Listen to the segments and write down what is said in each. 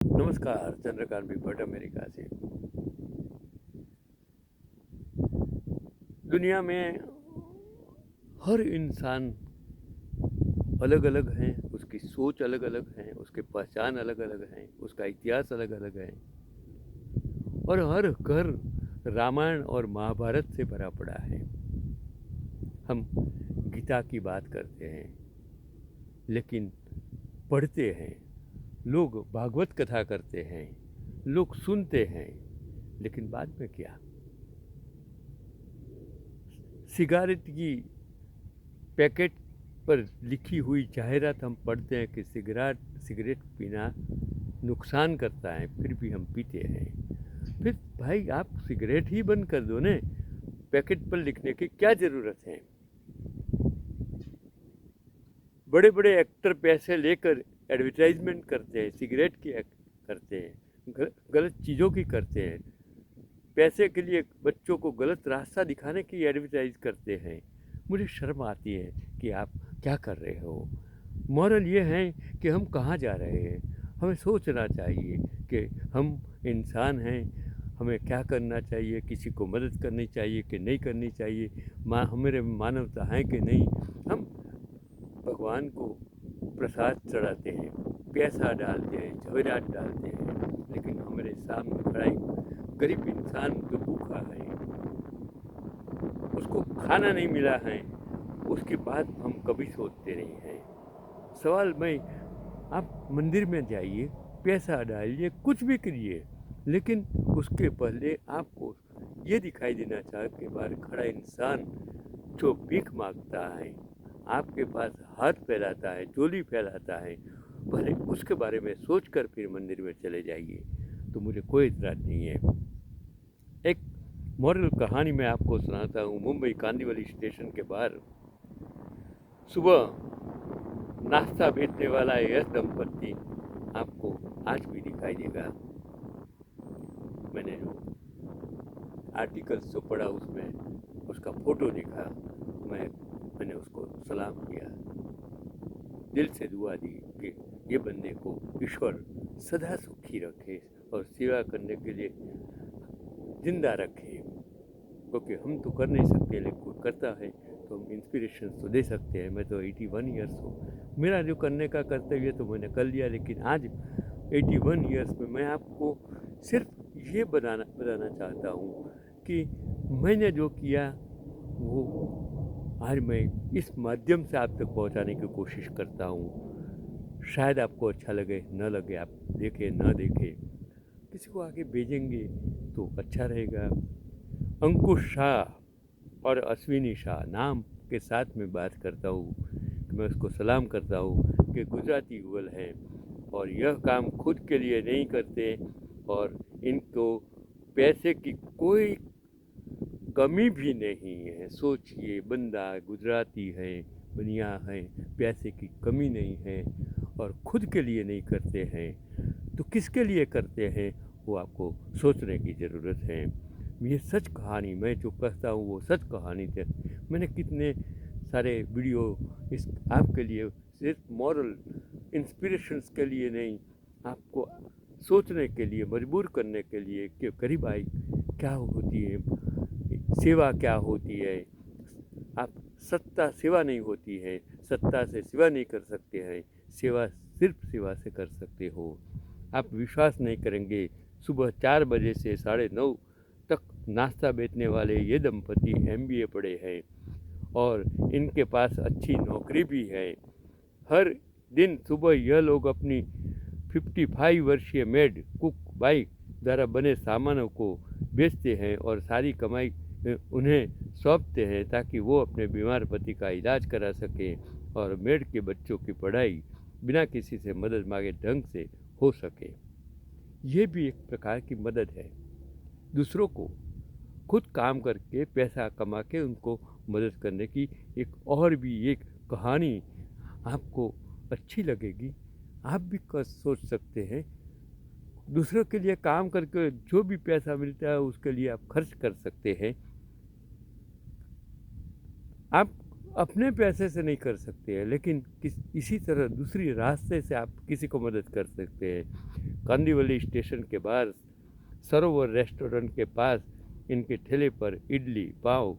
नमस्कार, चंद्रकांत भी भट्ट अमेरिका से। दुनिया में हर इंसान अलग अलग है, उसकी सोच अलग अलग है, उसकी पहचान अलग अलग है, उसका इतिहास अलग अलग है और हर घर रामायण और महाभारत से भरा पड़ा है। हम गीता की बात करते हैं, लेकिन पढ़ते हैं, लोग भागवत कथा करते हैं, लोग सुनते हैं, लेकिन बाद में क्या? सिगारेट की पैकेट पर लिखी हुई जाहिरात हम पढ़ते हैं कि सिगरेट पीना नुकसान करता है, फिर भी हम पीते हैं। फिर भाई आप सिगरेट ही बंद कर दो ने, पैकेट पर लिखने की क्या ज़रूरत है? बड़े बड़े एक्टर पैसे लेकर एडवर्टाइजमेंट करते हैं, सिगरेट की करते हैं, गलत चीज़ों की करते हैं, पैसे के लिए बच्चों को गलत रास्ता दिखाने की एडवर्टाइज करते हैं। मुझे शर्म आती है कि आप क्या कर रहे हो। मॉरल ये है कि हम कहाँ जा रहे हैं। हमें सोचना चाहिए कि हम इंसान हैं, हमें क्या करना चाहिए, किसी को मदद करनी चाहिए कि नहीं करनी चाहिए, हमारे मानवता है कि नहीं। हम भगवान को प्रसाद चढ़ाते हैं, पैसा डालते हैं, जवेरात डालते हैं, लेकिन हमारे सामने खड़ा एक गरीब इंसान जो भूखा है, उसको खाना नहीं मिला है, उसकी बात हम कभी सोचते नहीं हैं। सवाल मैं, आप मंदिर में जाइए, पैसा डालिए, कुछ भी करिए, लेकिन उसके पहले आपको ये दिखाई देना चाहिए कि बाहर खड़ा इंसान जो भीख मांगता है, आपके पास हाथ फैलाता है, झोली फैलाता है, पहले उसके बारे में सोचकर फिर मंदिर में चले जाइए, तो मुझे कोई इतराज़ नहीं है। एक मॉरल कहानी मैं आपको सुनाता हूँ। मुंबई कांदीवली स्टेशन के बाहर सुबह नाश्ता बेचने वाला यह दंपत्ति आपको आज भी दिखाई देगा। मैंने जो आर्टिकल जो पढ़ा उसमें उसका फोटो देखा, मैंने उसको सलाम किया, दिल से दुआ दी कि ये बंदे को ईश्वर सदा सुखी रखे और सेवा करने के लिए जिंदा रखे, क्योंकि हम तो कर नहीं सकते, लेकिन कोई करता है तो हम इंस्पिरेशन तो दे सकते हैं। मैं तो 81 ईयर्स हूँ, मेरा जो करने का कर्तव्य तो मैंने कर लिया, लेकिन आज 81 ईयर्स में मैं आपको सिर्फ ये बताना चाहता हूँ कि मैंने जो किया वो आज मैं इस माध्यम से आप तक पहुँचाने की कोशिश करता हूँ। शायद आपको अच्छा लगे, न लगे, आप देखें न देखें, किसी को आगे भेजेंगे तो अच्छा रहेगा। अंकुश शाह और अश्विनी शाह नाम के साथ में बात करता हूँ कि मैं उसको सलाम करता हूँ कि गुजराती युगल हैं और यह काम खुद के लिए नहीं करते और इनको पैसे की कोई कमी भी नहीं है। सोचिए, बंदा गुजराती है, बनिया है, पैसे की कमी नहीं है और खुद के लिए नहीं करते हैं, तो किसके लिए करते हैं वो आपको सोचने की ज़रूरत है। ये सच कहानी, मैं जो कहता हूँ वो सच कहानी थी। मैंने कितने सारे वीडियो इस आपके लिए सिर्फ मॉरल इंस्पिरेशंस के लिए नहीं, आपको सोचने के लिए, मजबूर करने के लिए कि गरीबाई क्या होती है, सेवा क्या होती है। आप सत्ता सेवा नहीं होती है, सत्ता से सेवा नहीं कर सकते हैं, सेवा सिर्फ सेवा से कर सकते हो। आप विश्वास नहीं करेंगे, सुबह 4 बजे से 9:30 तक नाश्ता बेचने वाले ये दंपति MBA पढ़े हैं और इनके पास अच्छी नौकरी भी है। हर दिन सुबह यह लोग अपनी 55 वर्षीय मेड कुक बाई द्वारा बने सामानों को बेचते हैं और सारी कमाई उन्हें सौंपते हैं ताकि वो अपने बीमार पति का इलाज करा सकें और मेड के बच्चों की पढ़ाई बिना किसी से मदद मांगे ढंग से हो सके। ये भी एक प्रकार की मदद है। दूसरों को खुद काम करके पैसा कमा के उनको मदद करने की एक और भी एक कहानी आपको अच्छी लगेगी। आप भी सोच सकते हैं, दूसरों के लिए काम करके जो भी पैसा मिलता है उसके लिए आप खर्च कर सकते हैं। आप अपने पैसे से नहीं कर सकते हैं, लेकिन इसी तरह दूसरी रास्ते से आप किसी को मदद कर सकते हैं। कांदिवली स्टेशन के बाहर सरोवर रेस्टोरेंट के पास इनके ठेले पर इडली, पाव,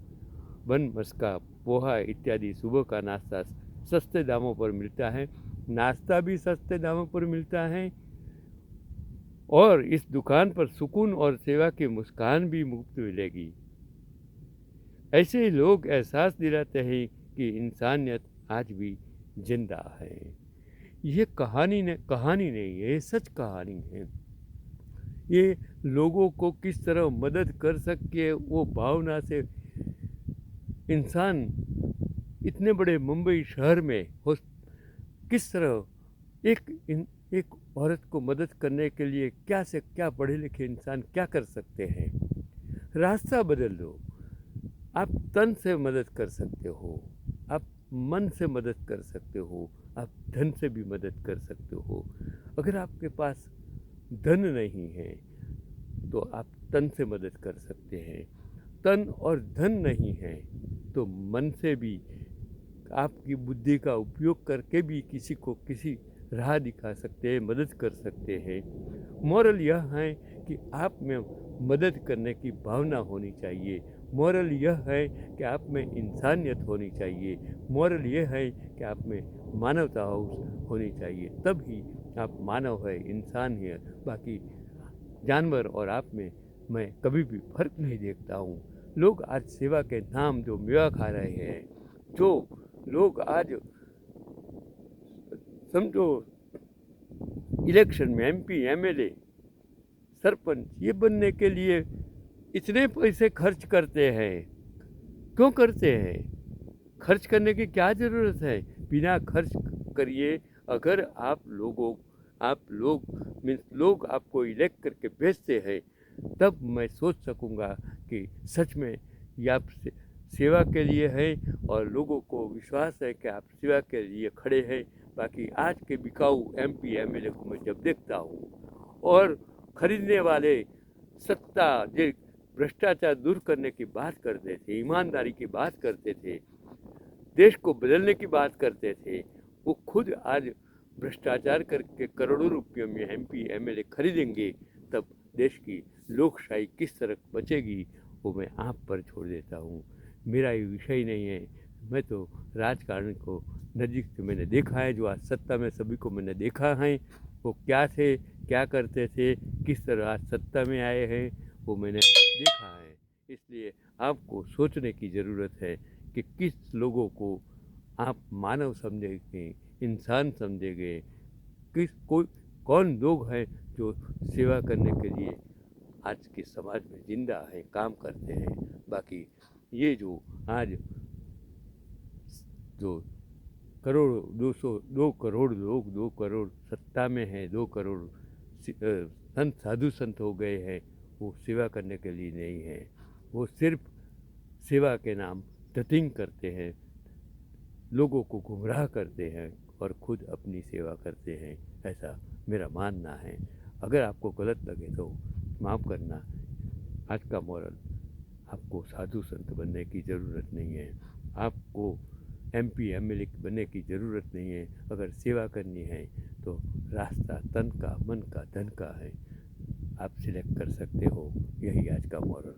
बन मस्का, पोहा इत्यादि सुबह का नाश्ता सस्ते दामों पर मिलता है। नाश्ता भी सस्ते दामों पर मिलता है और इस दुकान पर सुकून और सेवा की मुस्कान भी मुफ्त मिलेगी। ऐसे लोग एहसास दिलाते हैं कि इंसानियत आज भी जिंदा है। ये कहानी नहीं है, ये सच कहानी है। ये लोगों को किस तरह मदद कर सके वो भावना से इंसान इतने बड़े मुंबई शहर में हो, किस तरह एक औरत को मदद करने के लिए क्या से क्या पढ़े लिखे इंसान क्या कर सकते हैं। रास्ता बदल दो। आप तन से मदद कर सकते हो, आप मन से मदद कर सकते हो, आप धन से भी मदद कर सकते हो। अगर आपके पास धन नहीं है तो आप तन से मदद कर सकते हैं। तन और धन नहीं है तो मन से भी आपकी बुद्धि का उपयोग करके भी किसी को किसी राह दिखा सकते हैं, मदद कर सकते हैं। मॉरल यह है कि आप में मदद करने की भावना होनी चाहिए। मॉरल यह है कि आप में इंसानियत होनी चाहिए। मॉरल यह है कि आप में मानवता होनी चाहिए। तब ही आप मानव है, इंसान है। बाकी जानवर और आप में मैं कभी भी फर्क नहीं देखता हूँ। लोग आज सेवा के नाम जो मेवा खा रहे हैं, जो लोग आज समझो इलेक्शन में एमपी, एमएलए, सरपंच ये बनने के लिए इतने पैसे खर्च करते हैं। क्यों करते हैं? खर्च करने की क्या ज़रूरत है? बिना खर्च करिए। अगर आप लोग आपको इलेक्ट करके भेजते हैं, तब मैं सोच सकूंगा कि सच में ये आप सेवा के लिए है और लोगों को विश्वास है कि आप सेवा के लिए खड़े हैं। बाकी आज के बिकाऊ एमपी, एमएलए को मैं जब देखता हूँ और खरीदने वाले सत्ता जो भ्रष्टाचार दूर करने की बात करते थे, ईमानदारी की बात करते थे, देश को बदलने की बात करते थे, वो खुद आज भ्रष्टाचार करके करोड़ों रुपयों में एमपी, एमएलए खरीदेंगे। तब देश की लोकशाही किस तरह बचेगी वो मैं आप पर छोड़ देता हूँ। मेरा ये विषय नहीं है। मैं तो राजकारण को नज़दीक से मैंने देखा है। जो आज सत्ता में सभी को मैंने देखा है, वो क्या थे, क्या करते थे, किस तरह आज सत्ता में आए हैं, वो मैंने देखा है। इसलिए आपको सोचने की ज़रूरत है कि किस लोगों को आप मानव समझेंगे, इंसान समझेंगे, कौन लोग हैं जो सेवा करने के लिए आज के समाज में जिंदा है, काम करते हैं। बाकी ये जो आज जो करोड़ 2 करोड़ लोग, 2 करोड़ सत्ता में हैं, 2 करोड़ संत, साधु संत हो गए हैं, वो सेवा करने के लिए नहीं है। वो सिर्फ सेवा के नाम धतिंग करते हैं, लोगों को गुमराह करते हैं और खुद अपनी सेवा करते हैं। ऐसा मेरा मानना है। अगर आपको गलत लगे तो माफ़ करना। आज का मॉरल, आपको साधु संत बनने की ज़रूरत नहीं है, आपको एमपी, एमएलए बनने की ज़रूरत नहीं है। अगर सेवा करनी है तो रास्ता तन का, मन का, धन का है। आप सिलेक्ट कर सकते हो। यही आज का मॉरल।